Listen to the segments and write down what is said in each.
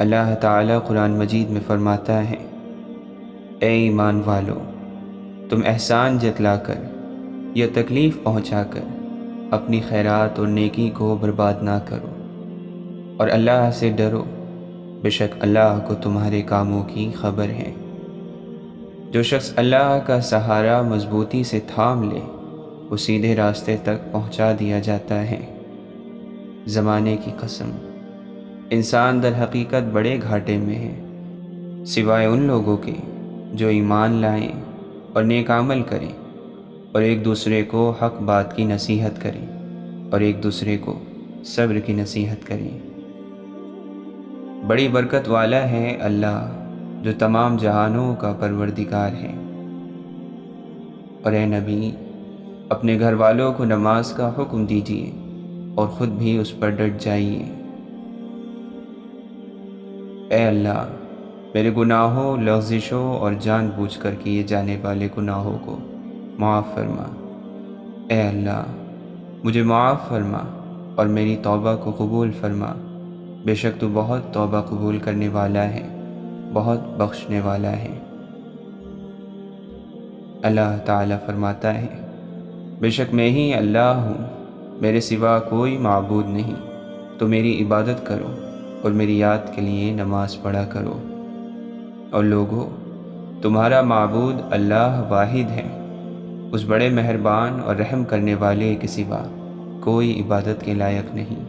اللہ تعالیٰ قرآن مجید میں فرماتا ہے، اے ایمان والو، تم احسان جتلا کر یا تکلیف پہنچا کر اپنی خیرات اور نیکی کو برباد نہ کرو، اور اللہ سے ڈرو، بے شک اللہ کو تمہارے کاموں کی خبر ہے۔ جو شخص اللہ کا سہارا مضبوطی سے تھام لے، وہ سیدھے راستے تک پہنچا دیا جاتا ہے۔ زمانے کی قسم، انسان در حقیقت بڑے گھاٹے میں ہے، سوائے ان لوگوں کے جو ایمان لائیں اور نیک عمل کریں، اور ایک دوسرے کو حق بات کی نصیحت کریں، اور ایک دوسرے کو صبر کی نصیحت کریں۔ بڑی برکت والا ہے اللہ جو تمام جہانوں کا پروردگار ہے۔ اور اے نبی، اپنے گھر والوں کو نماز کا حکم دیجیے اور خود بھی اس پر ڈٹ جائیے۔ اے اللہ، میرے گناہوں، لغزشوں اور جان بوجھ کر کیے جانے والے گناہوں کو معاف فرما۔ اے اللہ، مجھے معاف فرما اور میری توبہ کو قبول فرما، بے شک تو بہت توبہ قبول کرنے والا ہے، بہت بخشنے والا ہے۔ اللہ تعالیٰ فرماتا ہے، بے شک میں ہی اللہ ہوں، میرے سوا کوئی معبود نہیں، تو میری عبادت کرو اور میری یاد کے لیے نماز پڑھا کرو۔ اور لوگو، تمہارا معبود اللہ واحد ہے، اس بڑے مہربان اور رحم کرنے والے کے سوا کوئی عبادت کے لائق نہیں۔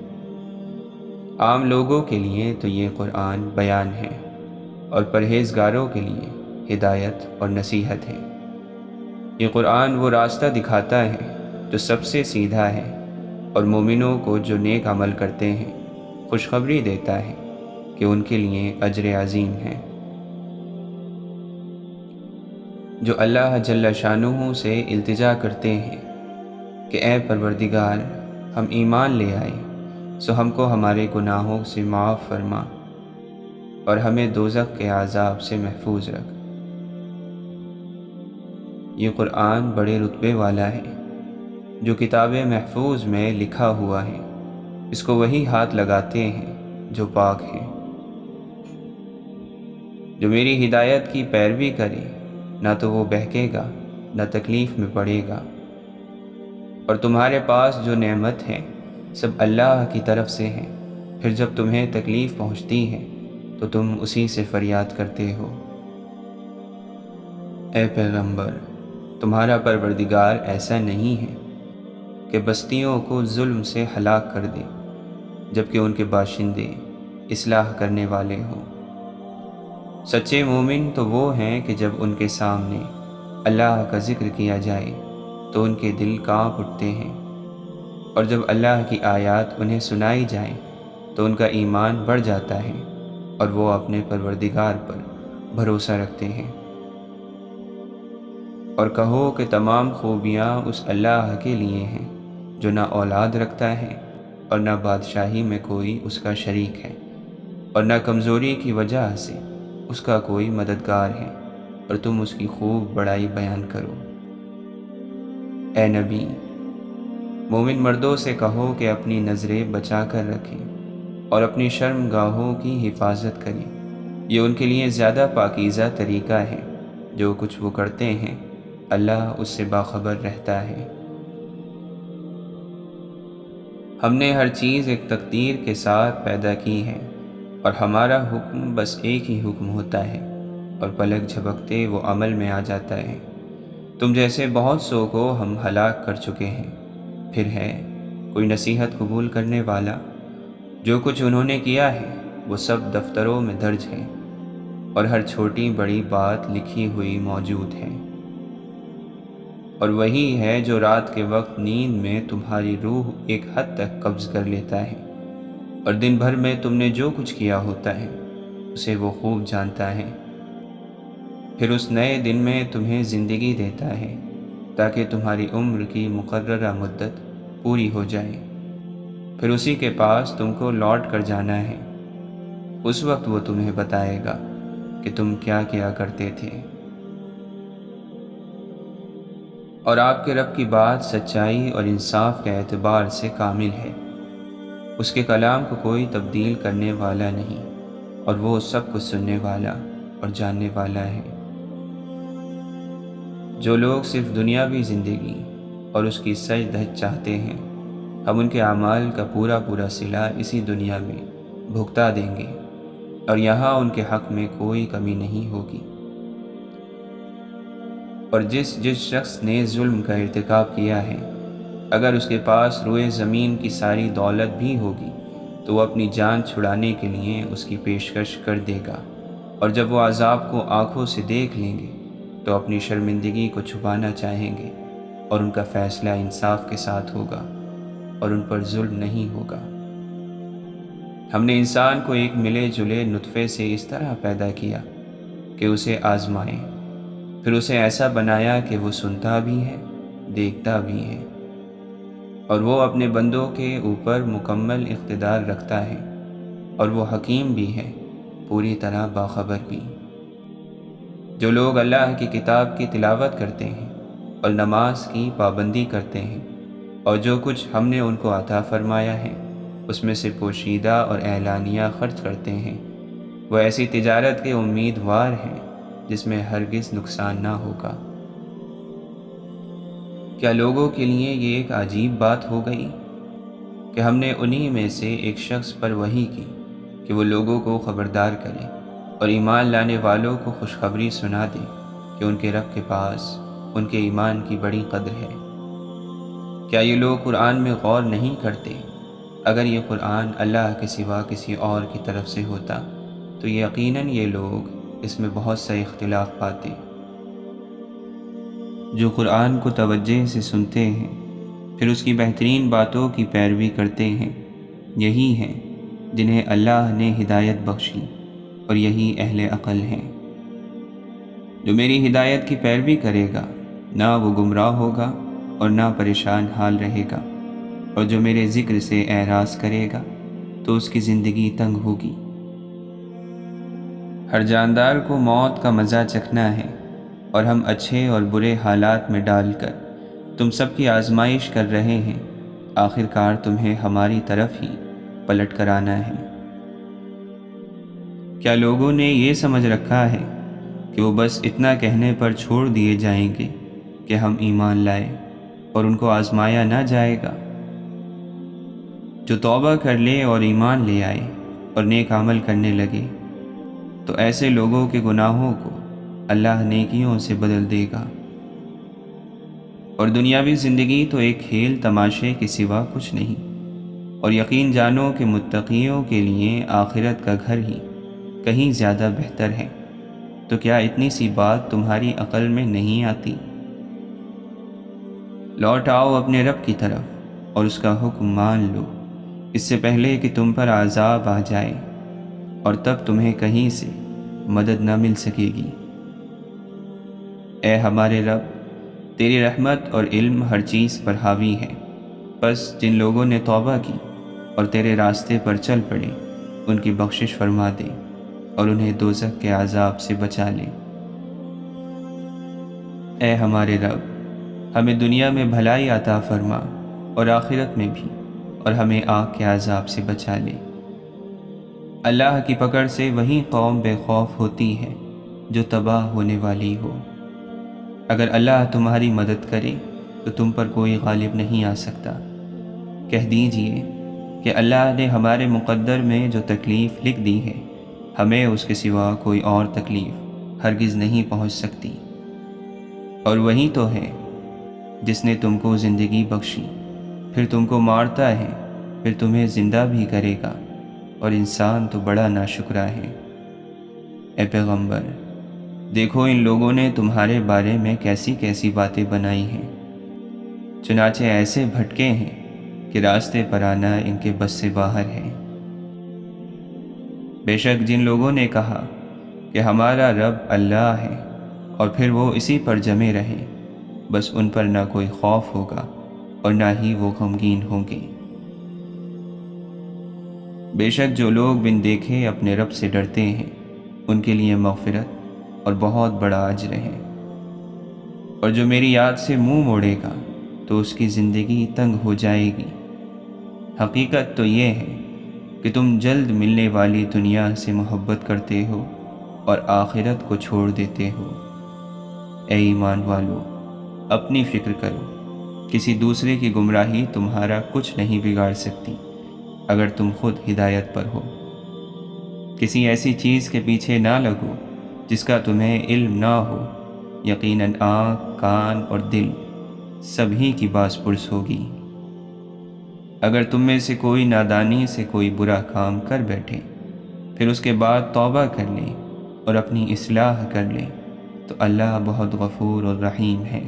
عام لوگوں کے لیے تو یہ قرآن بیان ہے، اور پرہیزگاروں کے لیے ہدایت اور نصیحت ہے۔ یہ قرآن وہ راستہ دکھاتا ہے جو سب سے سیدھا ہے، اور مومنوں کو جو نیک عمل کرتے ہیں خوشخبری دیتا ہے کہ ان کے لیے اجر عظیم ہے۔ جو اللہ جل شانہ سے التجا کرتے ہیں کہ اے پروردگار، ہم ایمان لے آئے، سو ہم کو ہمارے گناہوں سے معاف فرما اور ہمیں دوزخ کے عذاب سے محفوظ رکھ۔ یہ قرآن بڑے رتبے والا ہے، جو کتاب محفوظ میں لکھا ہوا ہے، اس کو وہی ہاتھ لگاتے ہیں جو پاک ہیں۔ جو میری ہدایت کی پیروی کرے، نہ تو وہ بہکے گا نہ تکلیف میں پڑے گا۔ اور تمہارے پاس جو نعمت ہے سب اللہ کی طرف سے ہے، پھر جب تمہیں تکلیف پہنچتی ہے تو تم اسی سے فریاد کرتے ہو۔ اے پیغمبر، تمہارا پروردگار ایسا نہیں ہے کہ بستیوں کو ظلم سے ہلاک کر دے جبکہ ان کے باشندے اصلاح کرنے والے ہوں۔ سچے مومن تو وہ ہیں کہ جب ان کے سامنے اللہ کا ذکر کیا جائے تو ان کے دل کانپ اٹھتے ہیں، اور جب اللہ کی آیات انہیں سنائی جائیں تو ان کا ایمان بڑھ جاتا ہے، اور وہ اپنے پروردگار پر بھروسہ رکھتے ہیں۔ اور کہو کہ تمام خوبیاں اس اللہ کے لیے ہیں جو نہ اولاد رکھتا ہے اور نہ بادشاہی میں کوئی اس کا شریک ہے، اور نہ کمزوری کی وجہ سے اس کا کوئی مددگار ہے، اور تم اس کی خوب بڑائی بیان کرو۔ اے نبی، مومن مردوں سے کہو کہ اپنی نظریں بچا کر رکھیں اور اپنی شرم گاہوں کی حفاظت کریں، یہ ان کے لیے زیادہ پاکیزہ طریقہ ہے۔ جو کچھ وہ کرتے ہیں اللہ اس سے باخبر رہتا ہے۔ ہم نے ہر چیز ایک تقدیر کے ساتھ پیدا کی ہے، اور ہمارا حکم بس ایک ہی حکم ہوتا ہے، اور پلک جھپکتے وہ عمل میں آ جاتا ہے۔ تم جیسے بہت سو کو ہم ہلاک کر چکے ہیں، پھر ہے کوئی نصیحت قبول کرنے والا؟ جو کچھ انہوں نے کیا ہے وہ سب دفتروں میں درج ہے، اور ہر چھوٹی بڑی بات لکھی ہوئی موجود ہے۔ اور وہی ہے جو رات کے وقت نیند میں تمہاری روح ایک حد تک قبض کر لیتا ہے، اور دن بھر میں تم نے جو کچھ کیا ہوتا ہے اسے وہ خوب جانتا ہے۔ پھر اس نئے دن میں تمہیں زندگی دیتا ہے تاکہ تمہاری عمر کی مقررہ مدت پوری ہو جائے، پھر اسی کے پاس تم کو لوٹ کر جانا ہے۔ اس وقت وہ تمہیں بتائے گا کہ تم کیا کیا کرتے تھے۔ اور آپ کے رب کی بات سچائی اور انصاف کے اعتبار سے کامل ہے، اس کے کلام کو کوئی تبدیل کرنے والا نہیں۔ اور وہ سب کچھ سننے والا اور جاننے والا ہے۔ جو لوگ صرف دنیاوی زندگی اور اس کی سچ دھج چاہتے ہیں، ہم ان کے اعمال کا پورا صلہ اسی دنیا میں بھگتا دیں گے، اور یہاں ان کے حق میں کوئی کمی نہیں ہوگی۔ اور جس شخص نے ظلم کا ارتکاب کیا ہے، اگر اس کے پاس روئے زمین کی ساری دولت بھی ہوگی تو وہ اپنی جان چھڑانے کے لیے اس کی پیشکش کر دے گا، اور جب وہ عذاب کو آنکھوں سے دیکھ لیں گے تو اپنی شرمندگی کو چھپانا چاہیں گے، اور ان کا فیصلہ انصاف کے ساتھ ہوگا اور ان پر ظلم نہیں ہوگا۔ ہم نے انسان کو ایک ملے جلے نطفے سے اس طرح پیدا کیا کہ اسے آزمائیں، پھر اسے ایسا بنایا کہ وہ سنتا بھی ہے، دیکھتا بھی ہے، اور وہ اپنے بندوں کے اوپر مکمل اقتدار رکھتا ہے، اور وہ حکیم بھی ہے، پوری طرح باخبر بھی۔ جو لوگ اللہ کی کتاب کی تلاوت کرتے ہیں اور نماز کی پابندی کرتے ہیں، اور جو کچھ ہم نے ان کو عطا فرمایا ہے اس میں سے پوشیدہ اور اعلانیہ خرچ کرتے ہیں، وہ ایسی تجارت کے امیدوار ہیں جس میں ہرگز نقصان نہ ہوگا۔ کیا لوگوں کے لیے یہ ایک عجیب بات ہو گئی کہ ہم نے انہی میں سے ایک شخص پر وحی کی کہ وہ لوگوں کو خبردار کرے اور ایمان لانے والوں کو خوشخبری سنا دے کہ ان کے رب کے پاس ان کے ایمان کی بڑی قدر ہے۔ کیا یہ لوگ قرآن میں غور نہیں کرتے؟ اگر یہ قرآن اللہ کے سوا کسی اور کی طرف سے ہوتا تو یقیناً یہ لوگ اس میں بہت سا اختلاف پاتے۔ جو قرآن کو توجہ سے سنتے ہیں پھر اس کی بہترین باتوں کی پیروی کرتے ہیں، یہی ہیں جنہیں اللہ نے ہدایت بخشی، اور یہی اہل عقل ہیں۔ جو میری ہدایت کی پیروی کرے گا نہ وہ گمراہ ہوگا اور نہ پریشان حال رہے گا، اور جو میرے ذکر سے اعراض کرے گا تو اس کی زندگی تنگ ہوگی۔ ہر جاندار کو موت کا مزہ چکھنا ہے، اور ہم اچھے اور برے حالات میں ڈال کر تم سب کی آزمائش کر رہے ہیں، آخر کار تمہیں ہماری طرف ہی پلٹ کر آنا ہے۔ کیا لوگوں نے یہ سمجھ رکھا ہے کہ وہ بس اتنا کہنے پر چھوڑ دیے جائیں گے کہ ہم ایمان لائے اور ان کو آزمایا نہ جائے گا؟ جو توبہ کر لے اور ایمان لے آئے اور نیک عمل کرنے لگے تو ایسے لوگوں کے گناہوں کو اللہ نیکیوں سے بدل دے گا، اور دنیاوی زندگی تو ایک کھیل تماشے کے سوا کچھ نہیں، اور یقین جانو کہ متقیوں کے لیے آخرت کا گھر ہی کہیں زیادہ بہتر ہے۔ تو کیا اتنی سی بات تمہاری عقل میں نہیں آتی؟ لوٹ آؤ اپنے رب کی طرف اور اس کا حکم مان لو، اس سے پہلے کہ تم پر عذاب آ جائے اور تب تمہیں کہیں سے مدد نہ مل سکے گی۔ اے ہمارے رب، تیری رحمت اور علم ہر چیز پر حاوی ہے، بس جن لوگوں نے توبہ کی اور تیرے راستے پر چل پڑے ان کی بخشش فرما دے اور انہیں دوزخ کے عذاب سے بچا لے۔ اے ہمارے رب، ہمیں دنیا میں بھلائی عطا فرما اور آخرت میں بھی، اور ہمیں آگ کے عذاب سے بچا لے۔ اللہ کی پکڑ سے وہی قوم بے خوف ہوتی ہے جو تباہ ہونے والی ہو۔ اگر اللہ تمہاری مدد کرے تو تم پر کوئی غالب نہیں آ سکتا۔ کہہ دیجئے کہ اللہ نے ہمارے مقدر میں جو تکلیف لکھ دی ہے، ہمیں اس کے سوا کوئی اور تکلیف ہرگز نہیں پہنچ سکتی، اور وہی تو ہے جس نے تم کو زندگی بخشی، پھر تم کو مارتا ہے، پھر تمہیں زندہ بھی کرے گا، اور انسان تو بڑا ناشکرا ہے۔ اے پیغمبر، دیکھو ان لوگوں نے تمہارے بارے میں کیسی کیسی باتیں بنائی ہیں، چنانچہ ایسے بھٹکے ہیں کہ راستے پر آنا ان کے بس سے باہر ہے۔ بے شک جن لوگوں نے کہا کہ ہمارا رب اللہ ہے اور پھر وہ اسی پر جمے رہے، بس ان پر نہ کوئی خوف ہوگا اور نہ ہی وہ غمگین ہوں گے۔ بے شک جو لوگ بن دیکھے اپنے رب سے ڈرتے ہیں ان کے لیے مغفرت اور بہت بڑا اجر ہے، اور جو میری یاد سے منہ موڑے گا تو اس کی زندگی تنگ ہو جائے گی۔ حقیقت تو یہ ہے کہ تم جلد ملنے والی دنیا سے محبت کرتے ہو اور آخرت کو چھوڑ دیتے ہو۔ اے ایمان والو، اپنی فکر کرو، کسی دوسرے کی گمراہی تمہارا کچھ نہیں بگاڑ سکتی اگر تم خود ہدایت پر ہو۔ کسی ایسی چیز کے پیچھے نہ لگو جس کا تمہیں علم نہ ہو، یقیناً آنکھ، کان اور دل سبھی کی باز پرس ہوگی۔ اگر تم میں سے کوئی نادانی سے کوئی برا کام کر بیٹھے، پھر اس کے بعد توبہ کر لے اور اپنی اصلاح کر لے، تو اللہ بہت غفور اور رحیم ہے۔